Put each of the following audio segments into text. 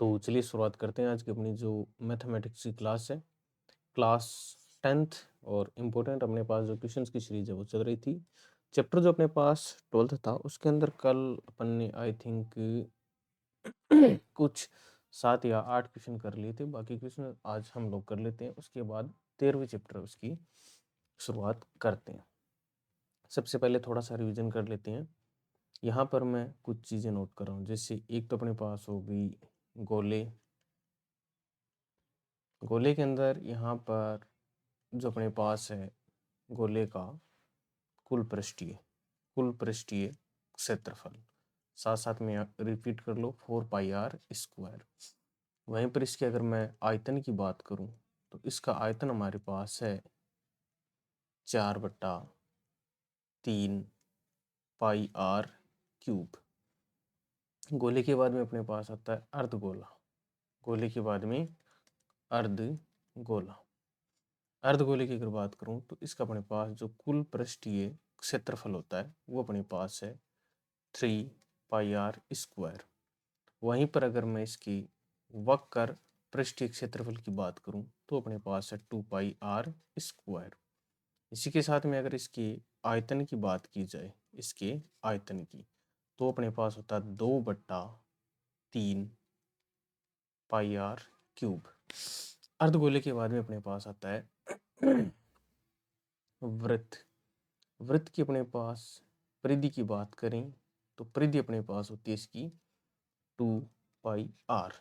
तो चलिए शुरुआत करते हैं आज की अपनी जो मैथमेटिक्स की क्लास है। क्लास 10th और इम्पोर्टेंट अपने पास जो क्वेश्चंस की सीरीज है वो चल रही थी। चैप्टर जो अपने पास 12th था उसके अंदर कल अपन ने आई थिंक कुछ 7 या 8 क्वेश्चन कर लिए थे। बाकी क्वेश्चन आज हम लोग कर लेते हैं, उसके बाद 13वें चैप्टर उसकी शुरुआत करते हैं। सबसे पहले थोड़ा सा रिवीजन कर लेते हैं। यहाँ पर मैं कुछ चीज़ें नोट कर रहा हूँ, जैसे एक तो अपने पास हो गई गोले। गोले के अंदर यहाँ पर जो अपने पास है गोले का कुल पृष्ठीय क्षेत्रफल, साथ साथ में रिपीट कर लो 4πr²। वहीं पर इसके अगर मैं आयतन की बात करूं तो इसका आयतन हमारे पास है 4/3πr³। गोले के बाद में अपने पास आता है अर्धगोला। गोले के बाद में अर्धगोला। अर्धगोले की अगर बात करूं तो इसका अपने पास जो कुल पृष्ठीय क्षेत्रफल होता है वो अपने पास है 3πr²। वहीं पर अगर मैं इसकी वक्र पृष्ठीय क्षेत्रफल की बात करूं तो अपने पास है 2πr²। इसी के साथ में अगर इसकी आयतन की बात की जाए, इसके आयतन की, तो अपने पास होता है 2/3πr³। अर्धगोले के बाद में अपने पास आता है वृत्त। वृत्त की अपने पास परिधि की बात करें तो परिधि अपने पास होती है इसकी 2πr।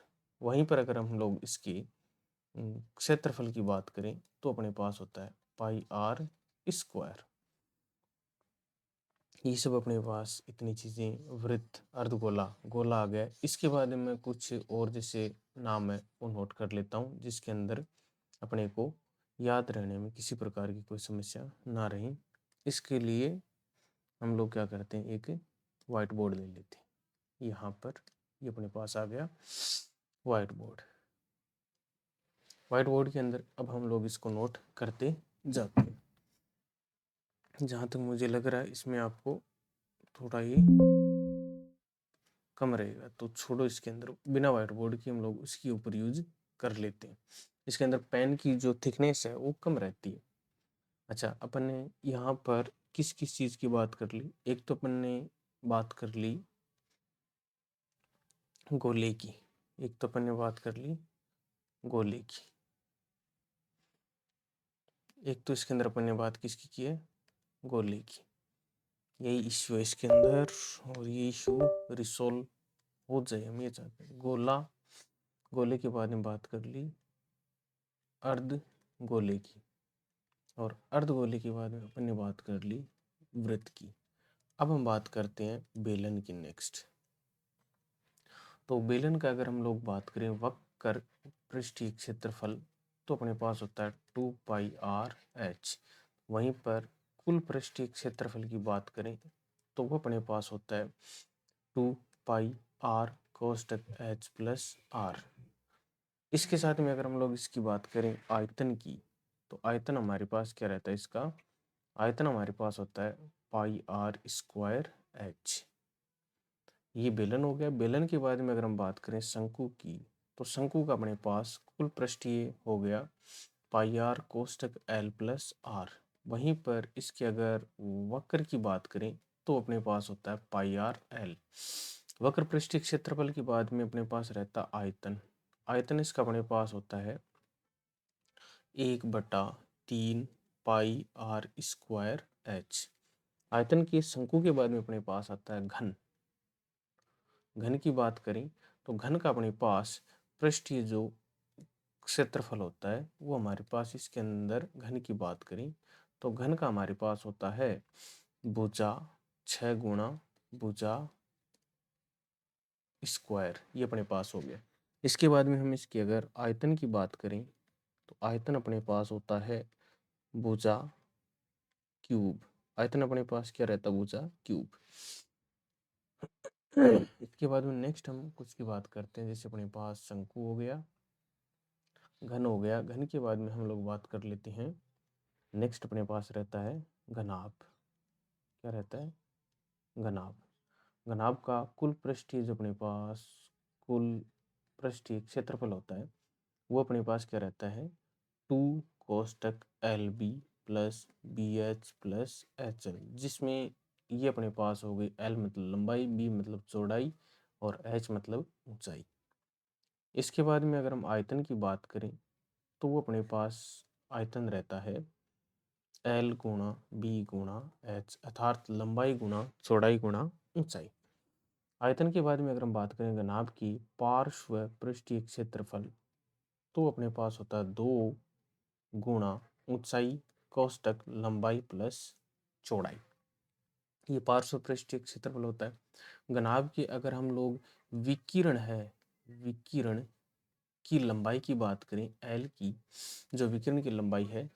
वहीं पर अगर हम लोग इसके क्षेत्रफल की बात करें तो अपने पास होता है πr²। ये सब अपने पास इतनी चीज़ें, वृत्त, अर्धगोला, गोला आ गया। इसके बाद में कुछ और जैसे नाम है वो नोट कर लेता हूँ, जिसके अंदर अपने को याद रहने में किसी प्रकार की कोई समस्या ना रहे। इसके लिए हम लोग क्या करते हैं, एक वाइट बोर्ड ले लेते हैं। यहाँ पर ये अपने पास आ गया वाइट बोर्ड। वाइट बोर्ड के अंदर अब हम लोग इसको नोट करते जाते हैं। जहाँ तक मुझे लग रहा है इसमें आपको थोड़ा ही कम रहेगा, तो छोड़ो, इसके अंदर बिना वाइट बोर्ड की हम लोग उसके ऊपर यूज कर लेते हैं। इसके अंदर पेन की जो थिकनेस है वो कम रहती है। अच्छा, अपन ने यहाँ पर किस किस चीज़ की बात कर ली? एक तो अपन ने बात कर ली गोले की, एक तो अपन ने बात कर ली गोले की, एक तो इसके अंदर अपन ने बात किसकी की है, गोले की। यही इश्यू है इसके अंदर और ये इश्यू रिसोल्व हो जाए, हम ये चाहते हैं। गोले के बाद में बात कर ली अर्ध गोले की, और अर्ध गोले के बाद में अपन ने बात कर ली वृत्त की। अब हम बात करते हैं बेलन की नेक्स्ट। तो बेलन का अगर हम लोग बात करें वक्र पृष्ठीय क्षेत्रफल, तो अपने पास होता है 2πr/h। वहीं पर कुल पृष्ठीय क्षेत्रफल की बात करें तो वो अपने पास होता है 2πr कोष्टक h प्लस r। इसके साथ में अगर हम लोग इसकी बात करें आयतन की, तो आयतन हमारे पास क्या रहता है, इसका आयतन हमारे पास होता है πr²h। ये बेलन हो गया। बेलन के बाद में अगर हम बात करें शंकु की, तो शंकु का अपने पास कुल पृष्ठीय हो गया πr कोष्टक l प्लस r। वहीं पर इसके अगर वक्र की बात करें तो अपने पास होता है πrl। वक्र पृष्ठीय क्षेत्रफल के बाद में अपने पास रहता आयतन। आयतन इसका अपने पास होता है 1/3πr²h। आयतन की शंकु के बाद में अपने पास आता है घन। घन की बात करें तो घन का अपने पास पृष्ठीय जो क्षेत्रफल होता है वो हमारे पास, इसके अंदर घन की बात करें तो घन का हमारे पास होता है भुजा 6 गुणा भुजा स्क्वायर। ये अपने पास हो गया। इसके बाद में हम इसकी अगर आयतन की बात करें तो आयतन अपने पास होता है भुजा क्यूब। आयतन अपने पास क्या रहता है, भुजा क्यूब। इसके बाद में नेक्स्ट हम कुछ की बात करते हैं, जैसे अपने पास शंकु हो गया, घन हो गया। घन के बाद में हम लोग बात कर लेते हैं, नेक्स्ट अपने पास रहता है घनाभ। क्या रहता है, घनाभ। घनाभ का कुल पृष्ठीय जो अपने पास कुल पृष्ठीय क्षेत्रफल होता है वो अपने पास क्या रहता है 2 कोष्टक LB plus BH plus HL, जिसमें ये अपने पास हो गई L मतलब लंबाई, B मतलब चौड़ाई और H मतलब ऊंचाई। इसके बाद में अगर हम आयतन की बात करें तो वो अपने पास आयतन रहता है L गुणा B गुणा H, अर्थात लंबाई गुणा चौड़ाई गुणा ऊंचाई। आयतन के बाद में अगर हम बात करें घनाभ की पार्श्व पृष्ठीय क्षेत्रफल तो अपने पास होता है 2 गुणा ऊंचाई कोष्टक लंबाई प्लस चौड़ाई। ये पार्श्व पृष्ठीय क्षेत्रफल होता है। घनाभ की अगर हम लोग विकिरण की लंबाई की बात करें L की, जो विकिरण की लंबाई है,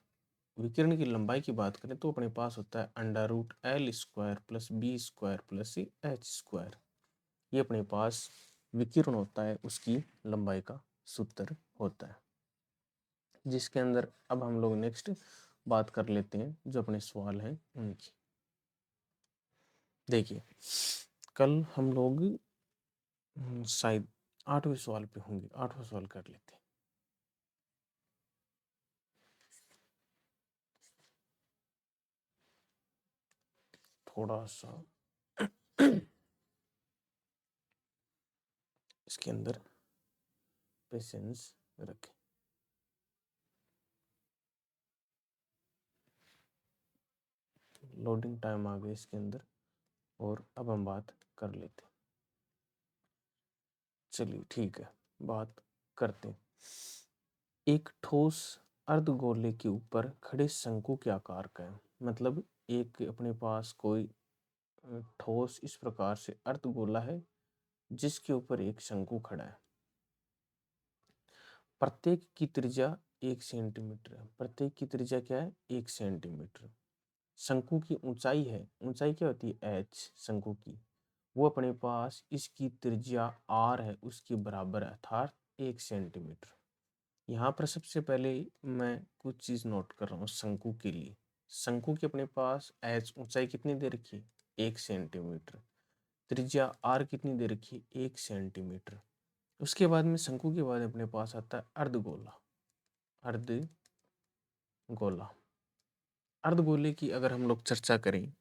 विकिरण की लंबाई की बात करें तो अपने पास होता है √L² plus B² plus H²। ये अपने पास विकिरण होता है उसकी लंबाई का सूत्र होता है। जिसके अंदर अब हम लोग नेक्स्ट बात कर लेते हैं जो अपने सवाल हैं उनकी। देखिए कल हम लोग शायद 8वें सवाल पे होंगे, 8वां सवाल कर लेते हैं। थोड़ा सा इसके अंदर पेशेंस रखें। लोडिंग टाइम आ गया इसके अंदर और अब हम बात कर लेते हैं। चलिए ठीक है, बात करते हैं। एक ठोस अर्धगोले के ऊपर खड़े शंकु के आकार का है, मतलब एक अपने पास कोई ठोस इस प्रकार से अर्धगोला है जिसके ऊपर एक शंकु खड़ा है। प्रत्येक की त्रिज्या 1 सेंटीमीटर है। प्रत्येक की त्रिज्या क्या है 1 सेंटीमीटर। शंकु की ऊंचाई है, ऊंचाई क्या होती है h शंकु की, वो अपने पास इसकी त्रिज्या r है उसके बराबर है, अर्थात 1 सेंटीमीटर। यहाँ पर सबसे पहले मैं कुछ चीज नोट कर रहा हूँ शंकु के लिए। शंकु के अपने पास h ऊंचाई कितनी दे रखी है 1 सेंटीमीटर, त्रिज्या r कितनी दे रखी है 1 सेंटीमीटर। उसके बाद में शंकु के बाद अपने पास आता है अर्धगोला। अर्धगोला अर्धगोले की अगर हम लोग चर्चा करें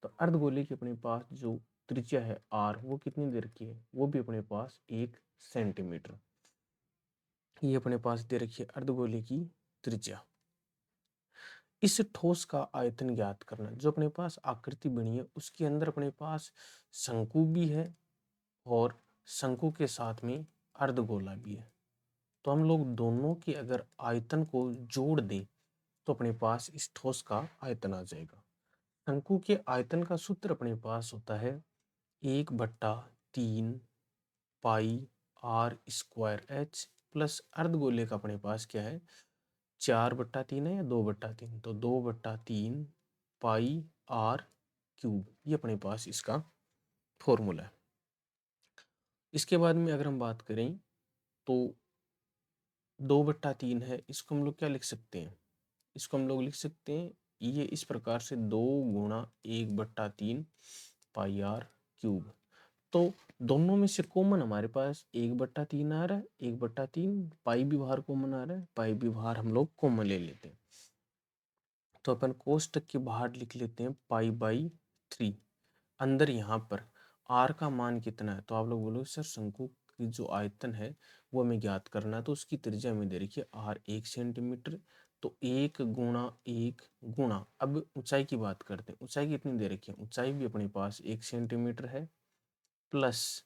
तो अर्धगोले की अपने पास जो त्रिज्या है r वो कितनी दे रखी है, वो भी अपने पास 1 सेंटीमीटर। ये अपने पास दे रखी है अर्धगोले की त्रिज्या। इस ठोस का आयतन ज्ञात करना, जो अपने पास आकृति बनी है उसके अंदर अपने पास शंकु भी है और शंकु के साथ में अर्धगोला भी है। तो हम लोग दोनों के अगर आयतन को जोड़ दें तो अपने पास इस ठोस का आयतन आ जाएगा। शंकु के आयतन का सूत्र अपने पास होता है 1/3 पाई r² h प्लस अर्धगोले का अपने पास क्या है 4/3 है या 2/3, तो 2/3 पाई r³। ये अपने पास इसका फॉर्मूला है। इसके बाद में अगर हम बात करें तो 2/3 है, इसको हम लोग क्या लिख सकते हैं, इसको हम लोग लिख सकते हैं ये इस प्रकार से 2 गुणा 1/3 पाई r³। तो दोनों में से कॉमन हमारे पास 1/3 आ रहा है, 1/3 पाई भी बाहर कॉमन आ रहा है, पाई भी बाहर हम लोग कॉमन ले लेते हैं। तो अपन कोष्टक के बाहर लिख लेते हैं पाई/3। अंदर यहाँ पर r का मान कितना है, तो आप लोग बोलोगे सर शंकु की जो आयतन है वो हमें ज्ञात करना है, तो उसकी त्रिज्या में दे रखी है r 1 सेंटीमीटर। तो 1 गुणा 1 गुणा, अब ऊंचाई की बात करते हैं, ऊंचाई कितनी दे रखी है, ऊंचाई भी अपने पास 1 सेंटीमीटर है, प्लस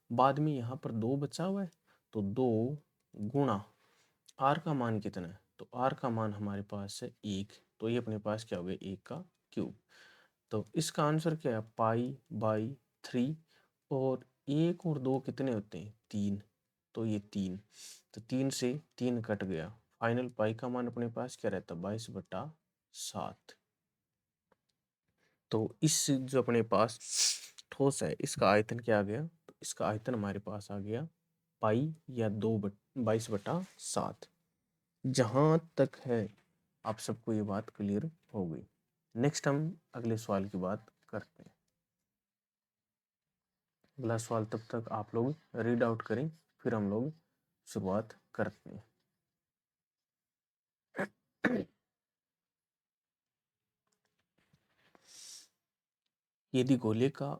बाद में यहाँ पर 2 बचा हुआ है तो 2 गुणा r का मान कितना है, तो r का मान हमारे पास है 1, तो ये अपने पास क्या हो गया 1 का क्यूब। तो इसका आंसर क्या है पाई/3, और 1 और 2 कितने होते हैं 3, तो ये 3, तो 3 से 3 कट गया, फाइनल पाई का मान अपने पास क्या रहता है 22/7। तो इस जो अपने पास ठोस है इसका आयतन क्या आ गया, तो इसका आयतन हमारे पास आ गया पाई या 22/7। जहाँ तक है आप सबको ये बात क्लियर हो गई। नेक्स्ट हम अगले सवाल की बात करते हैं। अगला सवाल तब तक आप लोग रीड आउट करें, फिर हम लोग शुरुआत करते हैं। यदि गोले का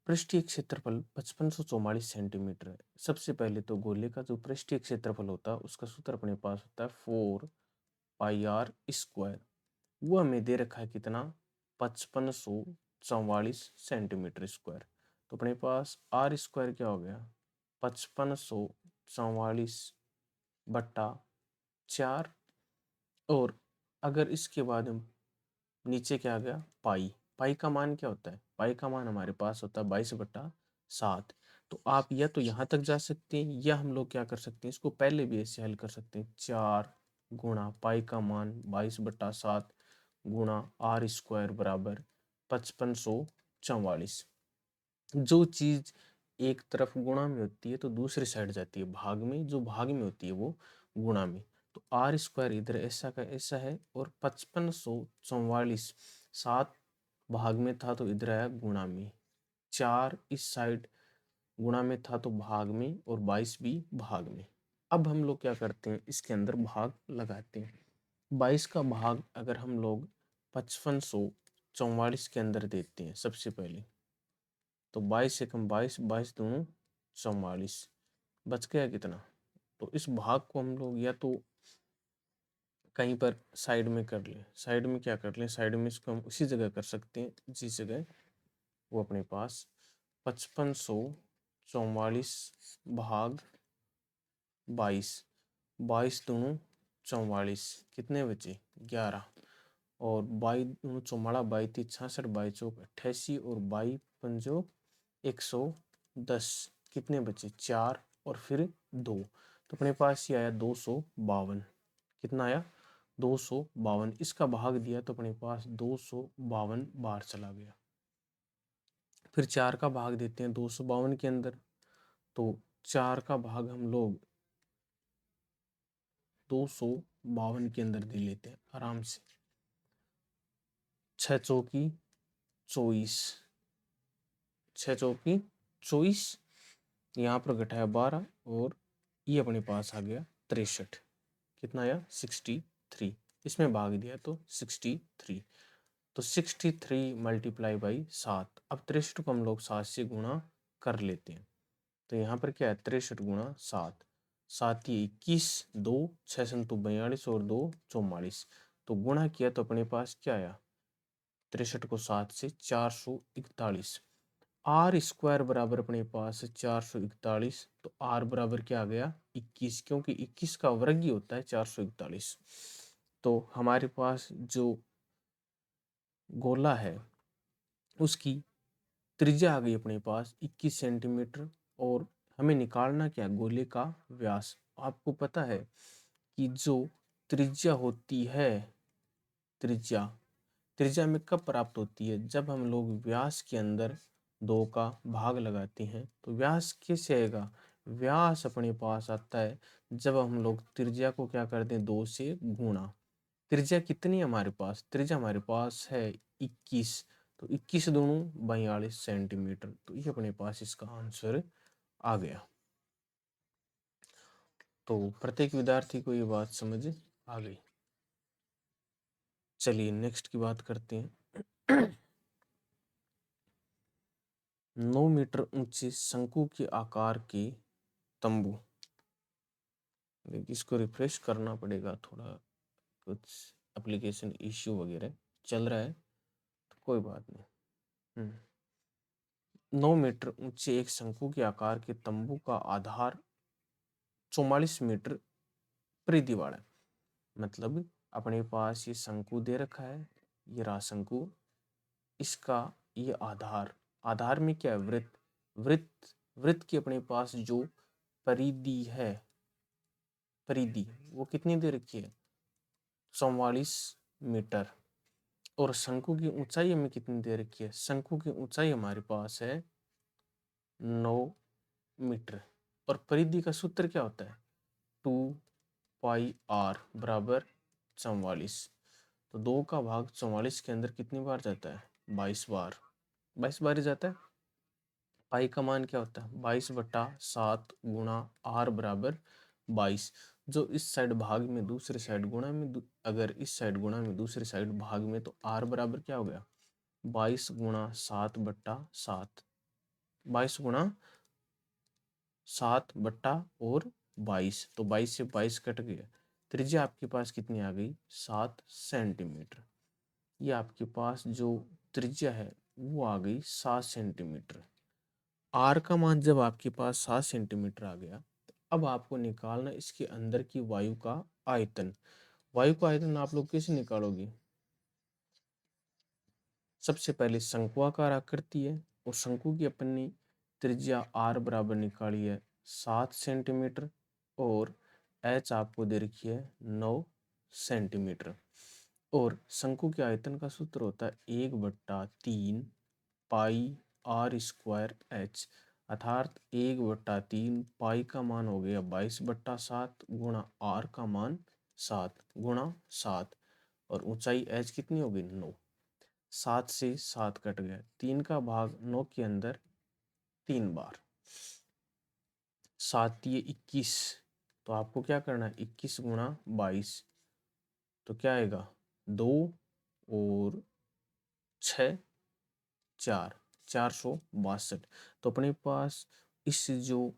पृष्ठीय क्षेत्रफल 5544 सेंटीमीटर है, सबसे पहले तो गोले का जो पृष्ठीय क्षेत्रफल होता है उसका सूत्र अपने पास होता है 4πr²। वो हमें दे रखा है कितना, 5544 सेंटीमीटर स्क्वायर। तो अपने पास आर स्क्वायर क्या हो गया, 5544/4। और अगर इसके बाद हम नीचे क्या आ गया, पाई। पाई का मान क्या होता है, पाई का मान हमारे पास होता है 22/7। तो आप या तो यहाँ तक जा सकते हैं या हम लोग क्या कर सकते हैं, इसको पहले भी ऐसे हल कर सकते हैं, 4 गुणा पाई का मान 22/7 गुणा आर स्क्वायर बराबर 5544। जो चीज एक तरफ गुणा में होती है तो दूसरी साइड जाती है भाग में, जो भाग में होती है वो गुणा में। तो आर स्क्वायर इधर ऐसा का ऐसा है और 5544 7 भाग में था तो इधर आया गुणा में, 4 इस साइड गुणा में था तो भाग में, और 22 भी भाग में। अब हम लोग क्या करते हैं, इसके अंदर भाग लगाते हैं। 22 का भाग अगर हम लोग 5544 के अंदर देते हैं सबसे पहले, तो 22 एकम 22, 22 दूनी 44, बच गया कितना। तो इस भाग को हम लोग या तो कहीं पर साइड में कर लें, साइड में क्या कर लें, साइड में इसको हम उसी जगह कर सकते हैं जिस जगह वो अपने पास 5544 भाग 22, 22 दूनी 44, कितने बचे 11, और 22 दूनी 44, 22 3 66, 22 चौक 88, और 22 पंजो 110, कितने बचे 4 और फिर 2। तो अपने पास ये आया 252। कितना आया 252। इसका भाग दिया तो अपने पास 252 बाहर चला गया। फिर 4 का भाग देते हैं 252 के अंदर, तो 4 का भाग हम लोग 252 के अंदर दे लेते हैं आराम से। 6 चौकी 24, 6 चौकी 24, यहाँ पर घटाया 12, और ये अपने पास आ गया 63। कितना आया 63। इसमें भाग दिया तो 63, तो 63 मल्टीप्लाई बाई 7। अब 63 को हम लोग 7 से गुणा कर लेते हैं, तो यहाँ पर क्या है 63 गुणा 7, 7 ये 21, 2 6 संतु 42 और 2 44। तो गुणा किया तो अपने पास क्या आया, 63 को 7 से 441। आर स्क्वायर बराबर अपने पास 441, तो आर बराबर क्या आ गया 21, क्योंकि 21 का वर्ग ही होता है 441। तो हमारे पास जो गोला है उसकी त्रिज्या आ गई अपने पास 21 सेंटीमीटर, और हमें निकालना क्या, गोले का व्यास। आपको पता है कि जो त्रिज्या होती है, त्रिज्या त्रिज्या में कब प्राप्त होती है, जब हम लोग व्यास के अंदर 2 का भाग लगाते हैं। तो व्यास कैसे आएगा, व्यास अपने पास आता है जब हम लोग त्रिज्या को क्या करते हैं 2 से गुणा। त्रिज्या कितनी है हमारे पास, त्रिज्या हमारे पास है 21, तो 21 दूनी 42 सेंटीमीटर। तो ये अपने पास इसका आंसर आ गया। तो प्रत्येक विद्यार्थी को ये बात समझ आ गई। चलिए नेक्स्ट की बात करते हैं। 9 मीटर ऊंचे शंकु के आकार के तंबू, इसको रिफ्रेश करना पड़ेगा थोड़ा, कुछ एप्लीकेशन इश्यू वगैरह चल रहा है, तो कोई बात नहीं। 9 मीटर ऊंचे एक शंकु के आकार के तंबू का आधार 44 मीटर परिधिवाड़ है। मतलब अपने पास ये शंकु दे रखा है, ये रहा शंकु, इसका ये आधार, आधार में क्या है वृत्त, वृत्त की अपने पास जो परिधि है, परिधि वो कितनी दे रखी है 44 मीटर। और शंकु की ऊंचाई हमें कितनी दे रखी है, शंकु की ऊंचाई हमारे पास है 9 मीटर। और परिधि का सूत्र क्या होता है 2πr बराबर 44। तो 2 का भाग 44 के अंदर कितनी बार जाता है 22 बार, 22 बार ही जाता है। पाई का मान क्या होता है 22/7 गुणा r बराबर 22। जो इस साइड भाग में दूसरे साइड गुणा में अगर इस साइड गुणा में दूसरे साइड भाग में तो r बराबर क्या हो गया 22 गुणा 7/7। 22 गुणा 7/22 तो 22 से 22 कट गया। त्रिज्या आपके पास कितनी आ गई 7 सेंटीमीटर। ये आपके पास जो त्रिज्या है वो आ गई 7 सेंटीमीटर। आर का मान जब आपके पास 7 सेंटीमीटर आ गया तो अब आपको निकालना इसके अंदर की वायु का आयतन। वायु का आयतन आप लोग कैसे निकालोगे? सबसे पहले शंक्वाकार आकृति है और शंकु की अपन ने त्रिज्या आर बराबर निकाली है 7 सेंटीमीटर और एच आपको दे रखी है 9 सेंटीमीटर। और शंकु के आयतन का सूत्र होता है 1/3 पाई आर स्क्वायर एच, अर्थात 1/3 पाई का मान हो गया 22/7 गुणा आर का मान 7 गुणा 7 और ऊंचाई एच कितनी होगी 9। 7 से 7 कट गया, 3 का भाग 9 के अंदर 3 बार, 7 ये 21। तो आपको क्या करना है 21 गुणा 22 तो क्या आएगा 2 और 6 4 462। तो अपने पास इस जो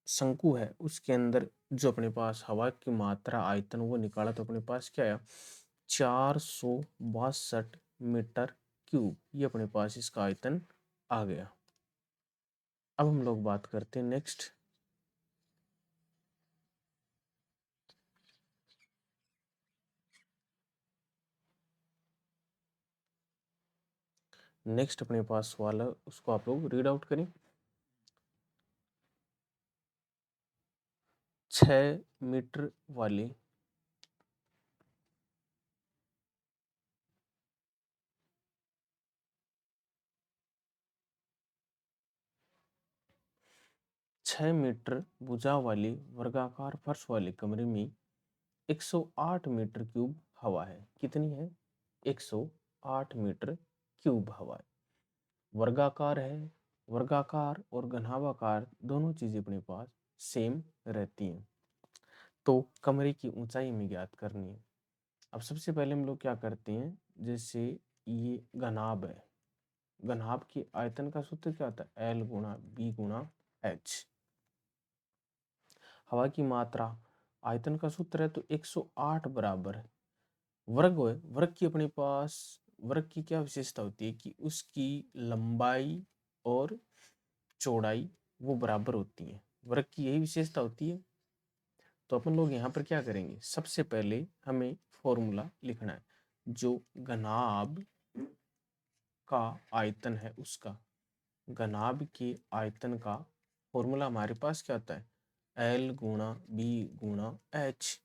शंकु है उसके अंदर जो अपने पास हवा की मात्रा आयतन वो निकाला तो अपने पास क्या आया 462 मीटर क्यूब। ये अपने पास इसका आयतन आ गया। अब हम लोग बात करते हैं नेक्स्ट अपने पास सवाल है उसको आप लोग रीड आउट करें। 6 मीटर वाली 6 मीटर भुजा वाली वर्गाकार फर्श वाले कमरे में 108 मीटर क्यूब हवा है। कितनी है 108 मीटर क्यूब हवा है। वर्गाकार है, वर्गाकार और घनाभाकार दोनों चीजें अपने पास सेम रहती हैं। तो कमरे की ऊंचाई हमें ज्ञात करनी है। अब सबसे पहले हम लोग क्या करते हैं, जैसे ये घनाभ है, घनाभ की आयतन का सूत्र क्या होता है L गुणा B गुणा H। हवा की मात्रा आयतन का सूत्र है तो 108 बराबर है वर्ग है। वर्ग की अपने पास वर्ग की क्या विशेषता होती है कि उसकी लंबाई और चौड़ाई वो बराबर होती है। वर्ग की यही विशेषता होती है। तो अपन लोग यहाँ पर क्या करेंगे, सबसे पहले हमें फॉर्मूला लिखना है जो घनाभ का आयतन है उसका। घनाभ के आयतन का फॉर्मूला हमारे पास क्या होता है L गुणा B गुणा H।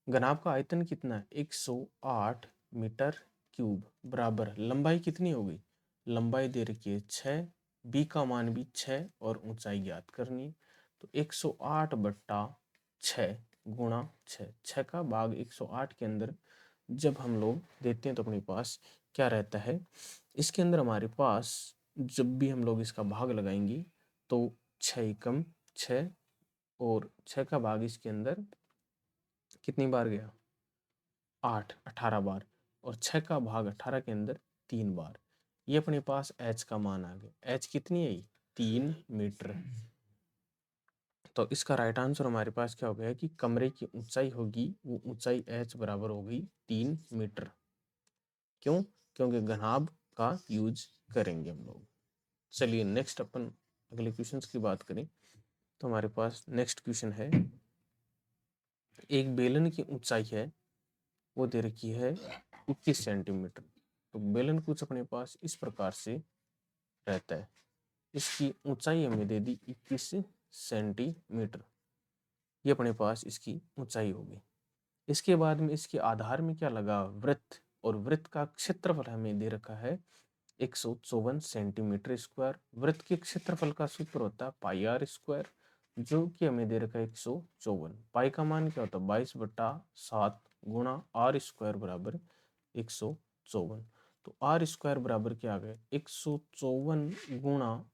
घनाभ का आयतन कितना है 108 मीटर क्यूब बराबर लंबाई कितनी हो गई, लंबाई दे रखी है 6, B का मान भी 6 और ऊंचाई ज्ञात करनी है। तो 108/6 गुणा 6 का भाग 108 के अंदर जब हम लोग देते हैं तो अपने पास क्या रहता है, इसके अंदर हमारे पास जब भी हम लोग इसका भाग लगाएंगे तो 6 एकम 6 और 6 का भाग इसके अंदर कितनी बार गया 8, 18 बार और 6 का भाग 18 के अंदर 3 बार। ये अपने पास h का मान आ गया। h कितनी है 3 मीटर। तो इसका राइट आंसर हमारे पास क्या हो गया कि कमरे की ऊंचाई होगी वो ऊंचाई h बराबर होगी 3 मीटर। क्यों? क्योंकि घनाभ का यूज करेंगे हम लोग। चलिए नेक्स्ट अपन अगले क्वेश्चंस की बात करें तो हमारे पास नेक्स्ट क्वेश्चन है, एक बेलन की ऊंचाई है वो दे रखी है 21 सेंटीमीटर। तो बेलन कुछ अपने पास इस प्रकार से रहता है, इसकी ऊंचाई हमें दे दी 21 सेंटीमीटर। ये अपने पास इसकी ऊंचाई होगी। इसके बाद में इसके आधार में क्या लगा वृत्त, और वृत्त का क्षेत्रफल हमें दे रखा है 154 सेंटीमीटर स्क्वायर। वृत्त के क्षेत्रफल का सूत्र होता है पाई आर स्क्वायर जो कि हमें दे रखा है 154। पाई का मान क्या होता है 22/7 गुणा आर स्क्वायर बराबर 154। तो आर स्क्वायर बराबर क्या आ गया 154 गुणा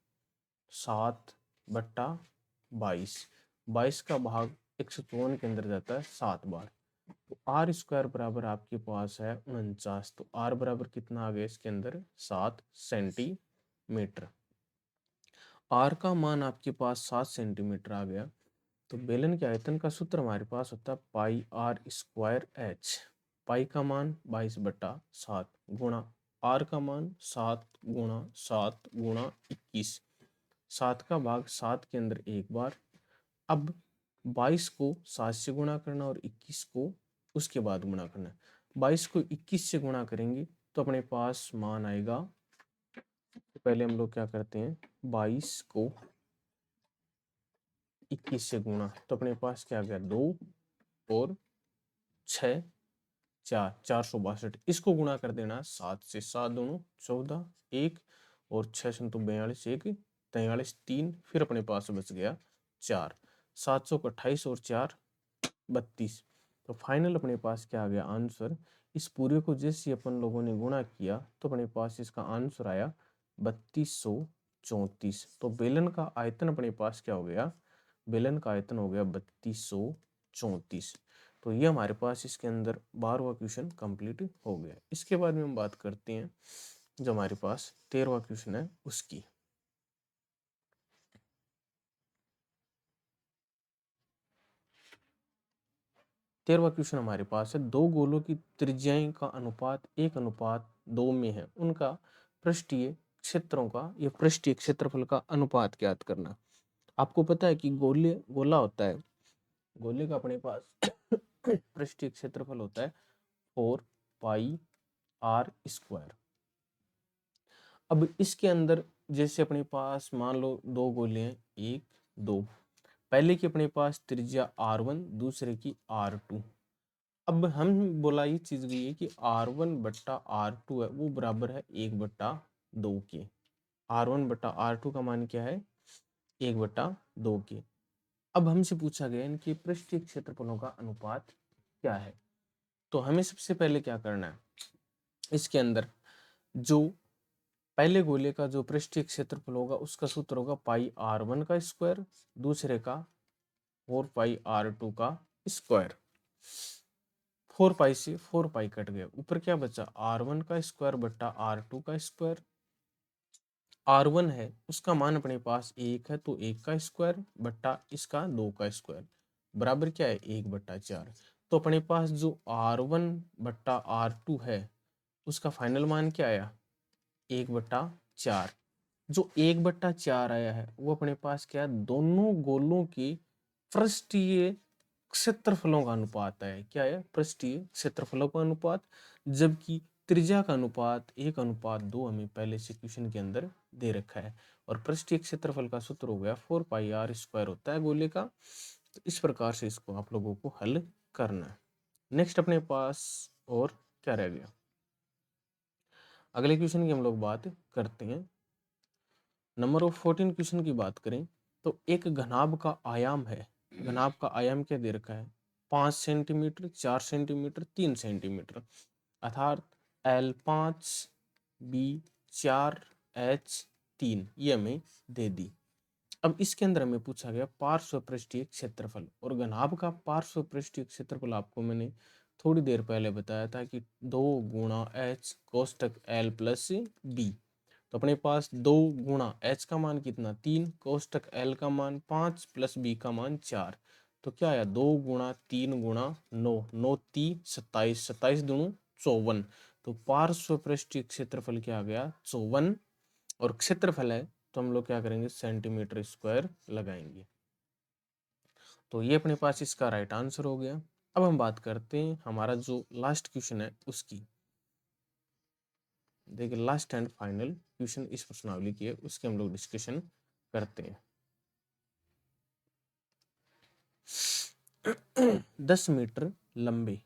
7/22, 22 का भाग 154 के अंदर जाता है 7 बार। तो आर स्क्वायर बराबर आपके पास है 49। तो आर बराबर कितना आ गया इसके अंदर 7 सेंटीमीटर। आर का मान आपके पास 7 सेंटीमीटर आ गया। तो बेलन के आयतन का सूत्र हमारे पास होता है पाई आर स्क्वायर एच। पाई का मान 22/7 गुणा आर का मान 7 गुणा 7 गुणा 21। 7 का भाग 7 के अंदर एक बार। अब 22 को 7 से गुणा करना और 21 को उसके बाद गुणा करना। 22 को 21 से गुणा करेंगे तो अपने पास मान आएगा। तो पहले हम लोग क्या करते हैं, 22 को 21 से गुणा, तो अपने पास क्या आ गया 2 और 6 4 462। इसको गुणा कर देना 7 से, 7 दूनी 14, 1 और 6 संतु 42, 1 43, 3, फिर अपने पास बच गया 4। 728 और 4 32। तो फाइनल अपने पास क्या आ गया आंसर। इस पूरे को जैसे अपन लोगों ने गुणा किया तो अपने पास इसका आंसर आया 3234। तो बेलन का आयतन अपने पास क्या हो गया, बेलन का आयतन हो गया 3234। तो ये हमारे पास इसके अंदर 12वां क्वेश्चन कंप्लीट हो गया। इसके बाद में हम बात करते हैं जो हमारे पास 13वां क्वेश्चन है उसकी। 13वां क्वेश्चन हमारे पास है, दो गोलों की त्रिज्याएं का अनुपात 1:2 में है, उनका पृष्ठीय क्षेत्रों का या पृष्ठीय क्षेत्रफल का अनुपात ज्ञात करना। आपको पता है कि गोला होता है, गोले का अपने पास पृष्ठीय क्षेत्रफल होता है 4πr²। अब इसके अंदर जैसे अपने पास मान लो दो गोले हैं, 1 2, पहले की अपने पास त्रिज्या r1, दूसरे की r2। अब हम बोला ये चीज गई है कि r1/r2 है वो बराबर है 1/2 के। r1/r2 का मान क्या है 1/2 के। अब हमसे पूछा गया इनके पृष्ठीय क्षेत्रफलों का अनुपात क्या है। तो हमें सबसे पहले क्या करना है, इसके अंदर जो पहले गोले का जो पृष्ठीय क्षेत्रफल होगा उसका सूत्र होगा πr1 का स्क्वायर, दूसरे का 4πr2 का स्क्वायर। 4π से 4π कट गया, ऊपर क्या बचा r1 का स्क्वायर बट्टा r2 का स्क्वायर। r1 है उसका मान अपने पास 1 है तो 1 का स्क्वायर बट्टा इसका 2 का स्क्वायर बराबर क्या है 1/4। तो अपने पास जो r1/r2 है उसका फाइनल मान क्या आया 1/4। जो 1/4 आया है वो अपने पास क्या है, दोनों गोलों की पृष्ठीय क्षेत्रफलों का अनुपात है। क्या है, पृष्ठीय क्षेत्रफलों का अनुपात। जबकि त्रिज्या का अनुपात 1:2 हमें पहले से क्वेश्चन के अंदर दे रखा है। और पृष्ठीय क्षेत्रफल का सूत्र हो गया 4πr² होता है गोले का। तो इस प्रकार से इसको आप लोगों को हल करना है। नेक्स्ट अपने पास और क्या रह गया, अगले क्वेश्चन की हम लोग बात करते हैं। नंबर ऑफ 14 क्वेश्चन की बात करें तो एक घनाभ का आयाम है, घनाभ का आयाम क्या दे रखा है 5 सेंटीमीटर, 4 सेंटीमीटर, 3 सेंटीमीटर, अर्थात L5, B4, H3 ये हमें दे दी। अब इसके अंदर हमें पूछा गया पार्श्व पृष्ठीय क्षेत्रफल, और घनाभ का पार्श्व पृष्ठीय क्षेत्रफल आपको मैंने थोड़ी देर पहले बताया था कि 2 गुणा H कोष्टक L प्लस B। तो अपने पास 2 गुणा H का मान कितना 3, कोष्टक L का मान 5 प्लस B का मान 4। तो क्या आया 2 गुणा 3 गुणा 9, 9 3 27, 27 दूनी 54। तो पार्श्व पृष्ठीय क्षेत्रफल क्या आ गया 54, और क्षेत्रफल है तो हम लोग क्या करेंगे सेंटीमीटर स्क्वायर लगाएंगे। तो ये अपने पास इसका राइट आंसर हो गया। अब हम बात करते हैं हमारा जो लास्ट क्वेश्चन है उसकी। देखिए लास्ट एंड फाइनल क्वेश्चन इस प्रश्नावली की है, उसके हम लोग डिस्कशन करते हैं। 10 मीटर लंबे,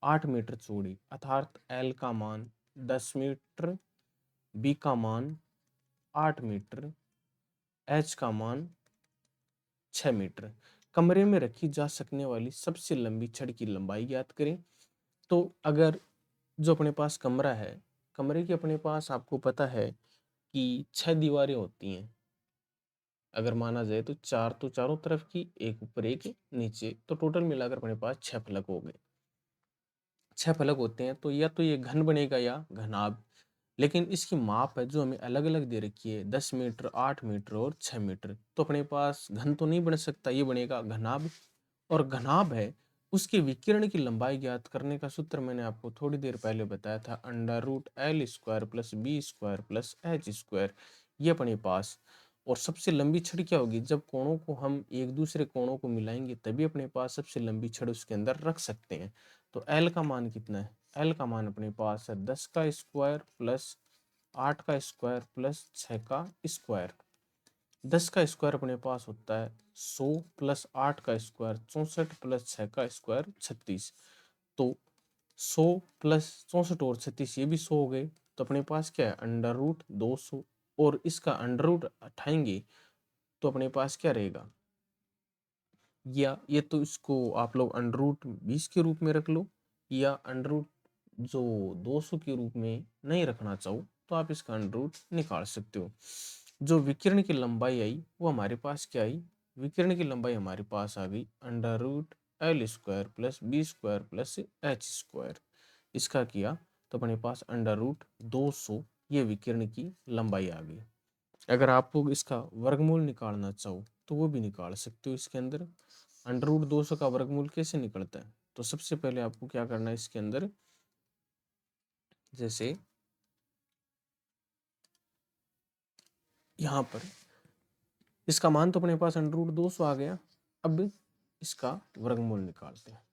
8 मीटर चौड़ी, अर्थात L का मान 10 मीटर, B का मान 8 मीटर, H का मान 6 मीटर, कमरे में रखी जा सकने वाली सबसे लंबी छड़ की लंबाई ज्ञात करें। तो अगर जो अपने पास कमरा है, कमरे की अपने पास आपको पता है कि 6 दीवारें होती हैं। अगर माना जाए तो 4 तो चारों तरफ की, एक ऊपर एक नीचे, तो टोटल मिलाकर अपने पास 6 फलक हो गए। 6 फलक होते हैं तो या तो ये घन बनेगा या घनाभ। लेकिन इसकी माप है जो हमें अलग अलग दे रखी है, 10 मीटर, 8 मीटर और 6 मीटर। तो अपने पास घन तो नहीं बन सकता, ये बनेगा घनाभ। और घनाभ है उसके विकिरण की लंबाई ज्ञात करने का सूत्र मैंने आपको थोड़ी देर पहले बताया था, under root L square plus B square plus H square. ये अपने पास। और सबसे लंबी छड़ क्या होगी, जब कोणों को हम एक दूसरे कोणों को मिलाएंगे तभी अपने पास सबसे लंबी छड़ उसके अंदर रख सकते हैं। तो एल का मान कितना है, एल का मान अपने पास है 10 का स्क्वायर प्लस 8 का स्क्वायर प्लस 6 का स्क्वायर। 10 का स्क्वायर अपने पास होता है 100 प्लस 8 का स्क्वायर 64 प्लस 6 का स्क्वायर 36। तो 100 प्लस 64 और 36 ये भी 100 हो गए। तो अपने पास क्या है, अंडर रूट 200। और इसका अंडर रूट उठाएंगे तो अपने पास क्या रहेगा, या ये तो इसको आप लोग अंडर रूट 20 के रूप में रख लो, या अंडर रूट जो 200 के रूप में नहीं रखना चाहो तो आप इसका अंडर रूट निकाल सकते हो। जो विकिरण की लंबाई आई वो हमारे पास क्या आई, विकिरण की लंबाई हमारे पास आ गई under root L square plus B square plus H square. इसका किया तो अपने पास अंडर रूट 200 ये विकिरण की लंबाई आ गई। अगर आप लोग इसका वर्गमूल निकालना चाहो तो वो भी निकाल सकते हो इसके अंदर। अंडर रूट 200 का वर्गमूल कैसे निकलता है, तो सबसे पहले आपको क्या करना है इसके अंदर, जैसे यहाँ पर इसका मान तो अपने पास अंडर रूट 200 आ गया। अब इसका वर्गमूल निकालते हैं।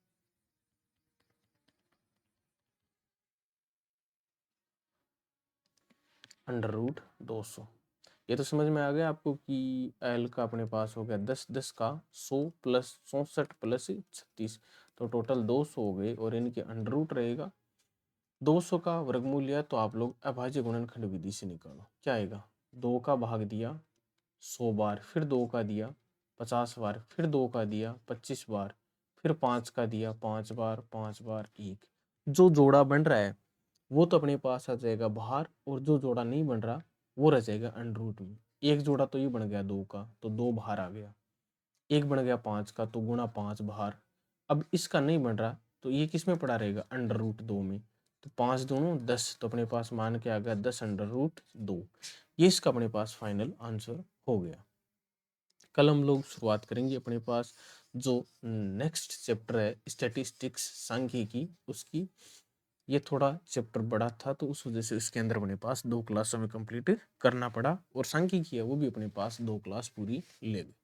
अंडर रूट 200, ये तो समझ में आ गया आपको कि एल का अपने पास हो गया 10, 10 का 100 प्लस 64 प्लस 36, तो टोटल 200 हो गए। और इनके अंडर रूट रहेगा 200 का वर्गमूल लिया तो आप लोग अभाज्य गुणनखंड विधि से निकालो, क्या आएगा, 2 का भाग दिया 100 बार, फिर 2 का दिया 50 बार, फिर 2 का दिया 25 बार, फिर 5 का दिया 5 बार, 5 बार 1। जो जोड़ा बन रहा है वो तो अपने पास आ जाएगा बाहर, और जो जोड़ा नहीं बन रहा वो रह जाएगा अंडर रूट में। एक जोड़ा तो ये बन गया 2 का, तो 2 बाहर आ गया। एक बन गया 5 का, तो गुणा 5 बाहर। अब इसका नहीं बन रहा तो ये किस में पड़ा रहेगा, अंडर रूट 2 में। तो 5 दूनो 10, तो अपने पास मान के आ गया 10 अंडर रूट 2। ये इसका अपने पास फाइनल आंसर हो गया। कल हम लोग शुरुआत करेंगे अपने पास जो नेक्स्ट चैप्टर है स्टैटिस्टिक्स सांख्यिकी उसकी। ये थोड़ा चैप्टर बड़ा था तो उस वजह से इसके अंदर अपने पास 2 क्लास हमें कंप्लीट करना पड़ा, और सांख्यिकी है वो भी अपने पास 2 क्लास पूरी ले गई।